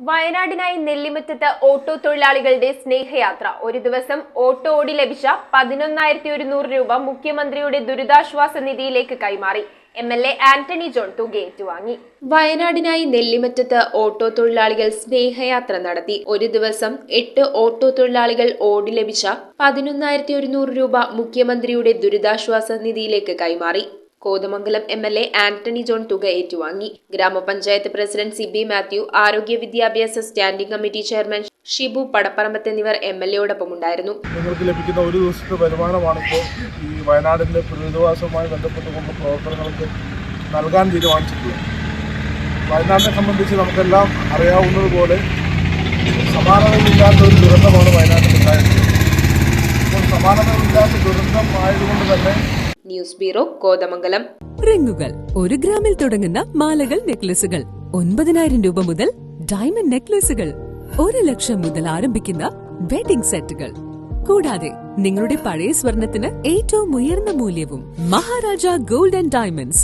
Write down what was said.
വയനാടിനായി നെല്ലിമറ്റത്ത് auto തൊഴിലാളികളുടെ സ്നേഹയാത്ര. ഒരു ദിവസം ഓട്ടോ ഓടി ലഭിച്ച 11,100 രൂപ മുഖ്യമന്ത്രിയുടെ ദുരിതാശ്വാസ നിധിയിലേക്ക് കൈമാറി. MLA ആന്റണി ജോൺ തുക ഏറ്റുവാങ്ങി. വയനാടിനായി നെല്ലിമറ്റത്ത് ഓട്ടോ തൊഴിലാളികൾ സ്നേഹയാത്ര നടത്തി. ഒരു ദിവസം 8 ഓട്ടോ തൊഴിലാളികൾ ഓടി ലഭിച്ച 11,100 രൂപ മുഖ്യമന്ത്രിയുടെ ദുരിതാശ്വാസ നിധിയിലേക്ക് കൈമാറി. കോതമംഗലം MLA ആന്റണി ജോൺ തുക ഏറ്റുവാങ്ങി. ഗ്രാമപഞ്ചായത്ത് പ്രസിഡന്റ് CB മാത്യു, ആരോഗ്യ വിദ്യാഭ്യാസ standing committee chairman Shibu Padapparambath എന്നിവർ MLA-യോടൊപ്പമുണ്ടായിരുന്നു. നിങ്ങൾക്ക് ലഭിക്കുന്ന ഒരു ദിവസത്തെ വരുമാനമാണ് ഇപ്പോൾ ഈ വയനാടിന്റെ പുനരധിവാസവുമായി ബന്ധപ്പെട്ടുകൊണ്ട് പ്രവർത്തനങ്ങൾക്ക് നൽകാൻ തീരുമാനിച്ചിട്ടുള്ളത്. വയനാടിനെ സംബന്ധിച്ച് നമുക്കെല്ലാം അറിയാവുന്നതുപോലെ സമാനതയില്ലാത്ത ഒരു ദുരന്തമാണ് വയനാട്ടിൽ ഉണ്ടായിട്ടുള്ളത്. ഇപ്പോൾ സമാനതയില്ലാത്ത ദുരന്തം ആയതുകൊണ്ട് തന്നെ ന്യൂസ് ബ്യൂറോ, കോതമംഗലം. റിങ്ങുകൾ 1 ഗ്രാമിൽ തുടങ്ങുന്ന മാലകൾ, നെക്ലസുകൾ 9,000 രൂപ മുതൽ ഡയമണ്ട് നെക്ലസുകൾ 1 ലക്ഷം മുതൽ ആരംഭിക്കുന്ന വെഡിംഗ് സെറ്റുകൾ. കൂടാതെ നിങ്ങളുടെ പഴയ സ്വർണത്തിന് ഏറ്റവും ഉയർന്ന മൂല്യവും. Maharaja gold and diamonds,